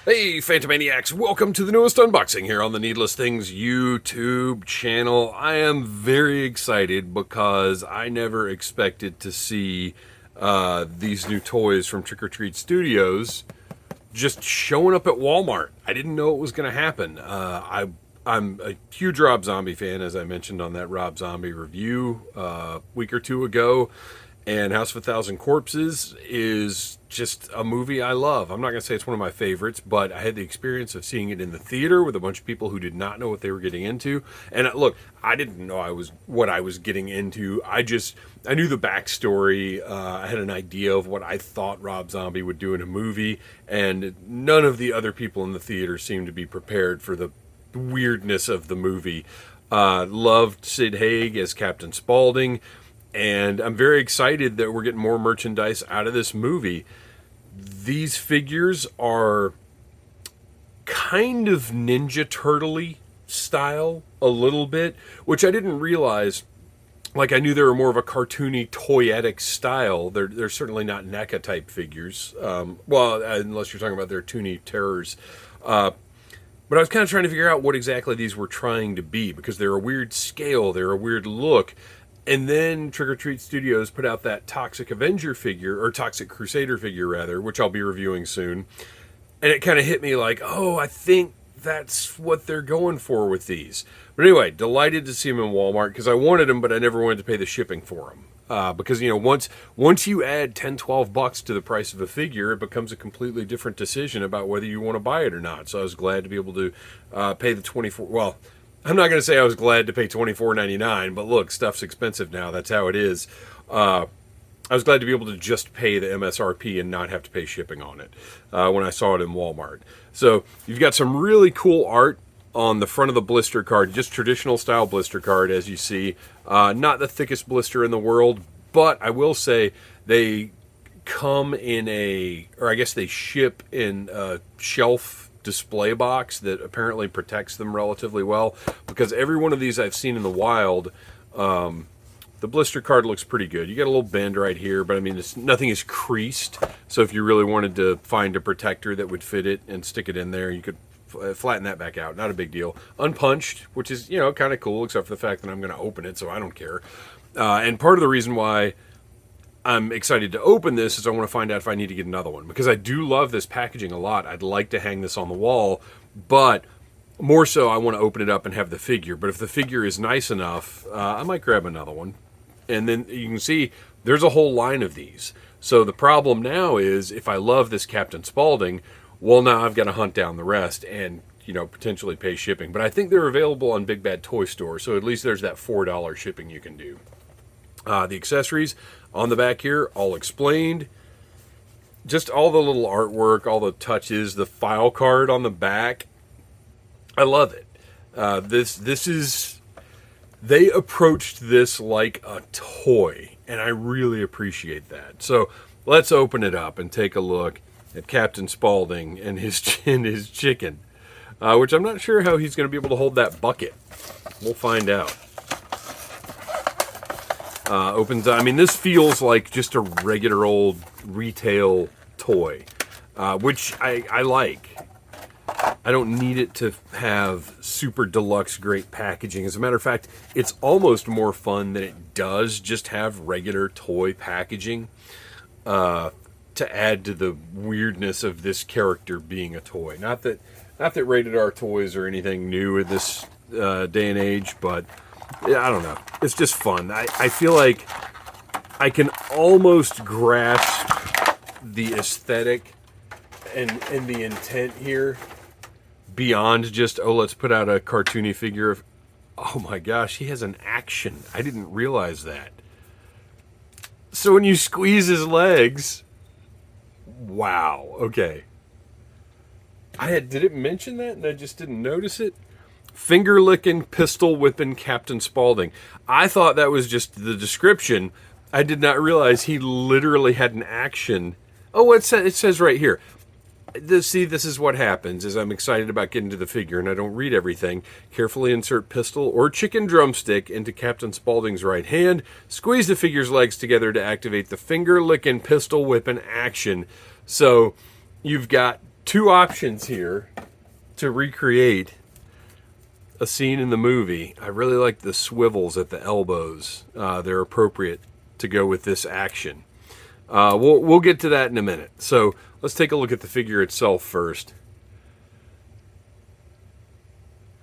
Hey, Phantomaniacs, welcome to the newest unboxing here on the Needless Things YouTube channel. I am very excited because I never expected to see these new toys from Trick or Treat Studios just showing up at Walmart. I didn't know it was going to happen. I'm a huge Rob Zombie fan, as I mentioned on that Rob Zombie review a week or two ago. And House of a Thousand Corpses is just a movie I love. I'm not going to say it's one of my favorites, but I had the experience of seeing it in the theater with a bunch of people who did not know what they were getting into. And look, I didn't know what I was getting into. I knew the backstory. I had an idea of what I thought Rob Zombie would do in a movie, and none of the other people in the theater seemed to be prepared for the weirdness of the movie. Loved Sid Haig as Captain Spaulding. And I'm very excited that we're getting more merchandise out of this movie. These figures are kind of Ninja Turtle-y style a little bit, which I didn't realize. Like, I knew they were more of a cartoony, toyetic style. They're certainly not NECA type figures. Well, unless you're talking about their Toony Terrors. But I was kind of trying to figure out what exactly these were trying to be, because they're a weird scale, they're a weird look. And then Trick or Treat Studios put out that Toxic Avenger figure, or Toxic Crusader figure rather, which I'll be reviewing soon. And it kind of hit me like, oh, I think that's what they're going for with these. But anyway, delighted to see them in Walmart, because I wanted them, but I never wanted to pay the shipping for them. Because, you know, once you add $10-12 to the price of a figure, it becomes a completely different decision about whether you want to buy it or not. So I was glad to be able to pay the well, I'm not going to say I was glad to pay $24.99, but look, stuff's expensive now. That's how it is. I was glad to be able to just pay the MSRP and not have to pay shipping on it when I saw it in Walmart. So you've got some really cool art on the front of the blister card, just traditional style blister card, as you see. Not the thickest blister in the world, but I will say they come in or I guess they ship in a shelf display box that apparently protects them relatively well, because every one of these I've seen in the wild, the blister card looks pretty good. You got a little bend right here, but I mean, nothing is creased, so if you really wanted to find a protector that would fit it and stick it in there, you could flatten that back out. Not a big deal. Unpunched, which is, you know, kind of cool, except for the fact that I'm going to open it, so I don't care. And part of the reason why I'm excited to open this is I want to find out if I need to get another one, because I do love this packaging a lot. I'd like to hang this on the wall, but more so I want to open it up and have the figure. But if the figure is nice enough, I might grab another one. And then you can see there's a whole line of these. So the problem now is, if I love this Captain Spaulding, well, now I've got to hunt down the rest and, you know, potentially pay shipping. But I think they're available on Big Bad Toy Store, so at least there's that $4 shipping you can do. The accessories on the back here, all explained. Just all the little artwork, all the touches, the file card on the back. I love it. This is... They approached this like a toy, and I really appreciate that. So let's open it up and take a look at Captain Spaulding and his chicken, which I'm not sure how he's going to be able to hold that bucket. We'll find out. Opens. I mean, this feels like just a regular old retail toy, which I like. I don't need it to have super deluxe great packaging. As a matter of fact, it's almost more fun than it does just have regular toy packaging to add to the weirdness of this character being a toy. Not that rated R toys are anything new in this day and age, but yeah, I don't know. It's just fun. I feel like I can almost grasp the aesthetic and the intent here beyond just, oh, let's put out a cartoony figure of... Oh my gosh, he has an action. I didn't realize that. So when you squeeze his legs... Wow, okay. Did it mention that and I just didn't notice it? Finger licking, pistol whipping Captain Spaulding. I thought that was just the description. I did not realize he literally had an action. Oh, it says right here. See, this is what happens, is I'm excited about getting to the figure and I don't read everything. Carefully insert pistol or chicken drumstick into Captain Spaulding's right hand. Squeeze the figure's legs together to activate the finger licking, pistol whipping action. So you've got two options here to recreate a scene in the movie. I really like the swivels at the elbows. They're appropriate to go with this action. We'll get to that in a minute. So let's take a look at the figure itself first.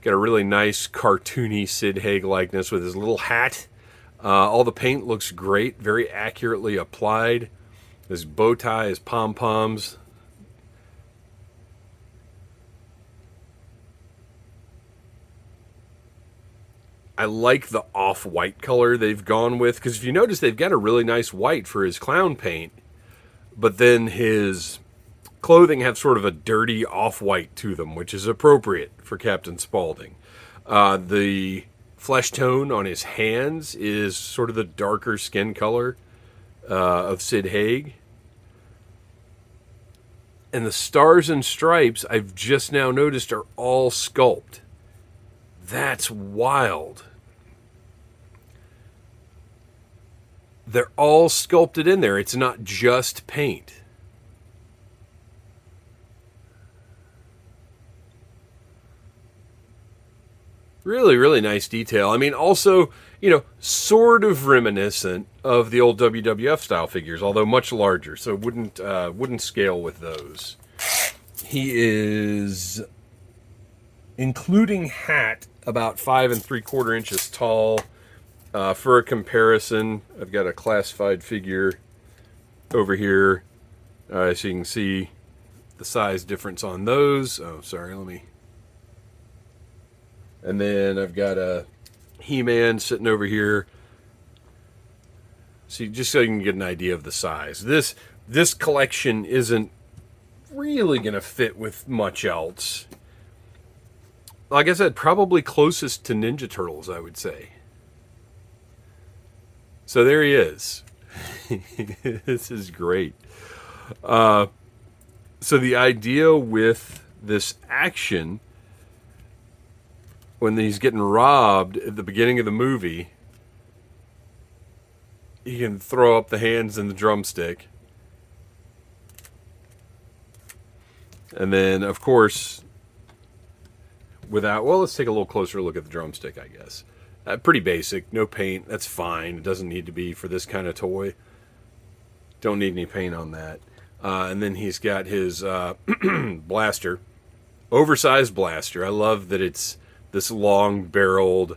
Got a really nice cartoony Sid Haig likeness with his little hat. All the paint looks great, very accurately applied. His bow tie, his pom-poms. I like the off-white color they've gone with, because if you notice, they've got a really nice white for his clown paint, but then his clothing have sort of a dirty off-white to them, which is appropriate for Captain Spaulding. The flesh tone on his hands is sort of the darker skin color of Sid Haig. And the stars and stripes, I've just now noticed, are all sculpt. That's wild. They're all sculpted in there. It's not just paint. Really, really nice detail. I mean, also, you know, sort of reminiscent of the old WWF style figures, although much larger, so it wouldn't scale with those. He is, including hat, about 5 3/4 inches tall. For a comparison, I've got a classified figure over here, so you can see the size difference on those. Oh, sorry, let me. And then I've got a He-Man sitting over here. See, just so you can get an idea of the size. This collection isn't really going to fit with much else. Like I said, probably closest to Ninja Turtles, I would say. So there he is. This is great. So the idea with this action, when he's getting robbed at the beginning of the movie, he can throw up the hands and the drumstick. And then, of course, well, let's take a little closer look at the drumstick, I guess. Pretty basic, no paint, that's fine. It doesn't need to be for this kind of toy. Don't need any paint on that. And then he's got his blaster, oversized blaster. I love that it's this long-barreled,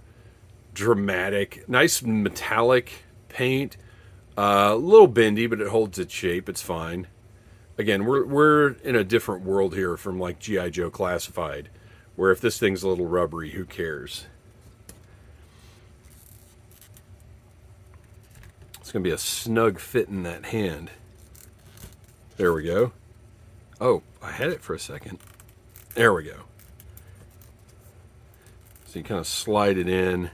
dramatic, nice metallic paint. A little bendy, but it holds its shape. It's fine. Again, we're in a different world here from like G.I. Joe Classified, where if this thing's a little rubbery, who cares? It's going to be a snug fit in that hand. There we go. Oh, I had it for a second. There we go. So you kind of slide it in.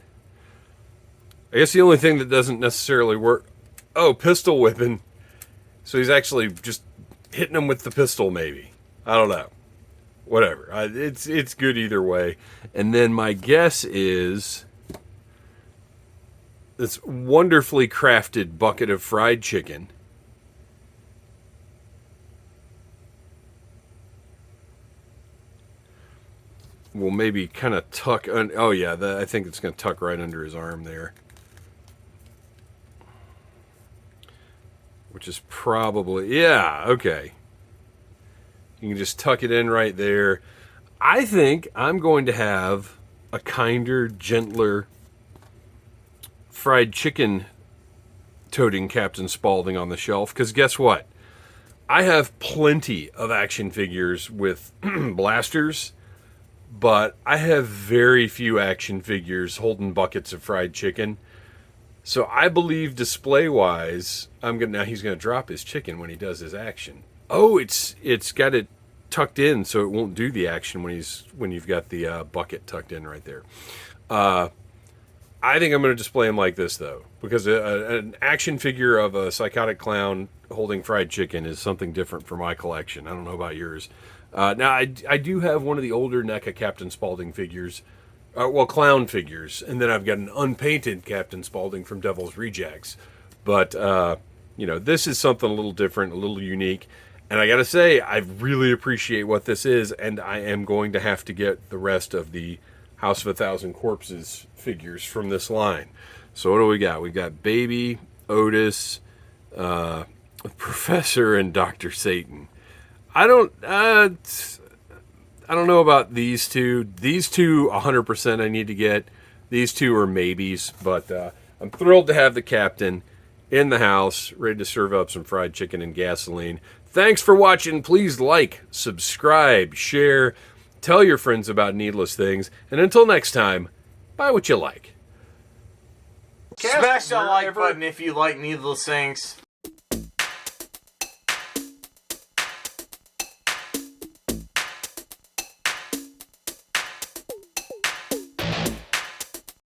I guess the only thing that doesn't necessarily work... Oh, pistol whipping. So he's actually just hitting him with the pistol, maybe. I don't know. Whatever. It's good either way. And then my guess is this wonderfully crafted bucket of fried chicken. Will maybe kind of tuck... Oh, yeah. I think it's going to tuck right under his arm there. Which is probably... Yeah, okay. You can just tuck it in right there. I think I'm going to have a kinder, gentler fried chicken toting Captain Spaulding on the shelf. Because guess what? I have plenty of action figures with blasters, but I have very few action figures holding buckets of fried chicken. So I believe display-wise, now he's gonna drop his chicken when he does his action. Oh, it's got it tucked in, so it won't do the action when you've got the bucket tucked in right there. I think I'm going to display him like this, though, because an action figure of a psychotic clown holding fried chicken is something different for my collection. I don't know about yours. Now, I do have one of the older NECA Captain Spaulding figures, clown figures, and then I've got an unpainted Captain Spaulding from Devil's Rejects. But, this is something a little different, a little unique. And I gotta say, I really appreciate what this is, and I am going to have to get the rest of the House of a Thousand Corpses figures from this line. So what do we got? We got Baby, Otis, Professor, and Dr. Satan. I don't know about these two. These two, 100% I need to get. These two are maybes, but I'm thrilled to have the captain in the house, ready to serve up some fried chicken and gasoline. Thanks for watching. Please like, subscribe, share, tell your friends about Needless Things. And until next time, buy what you like. Smash that like button if you like Needless Things.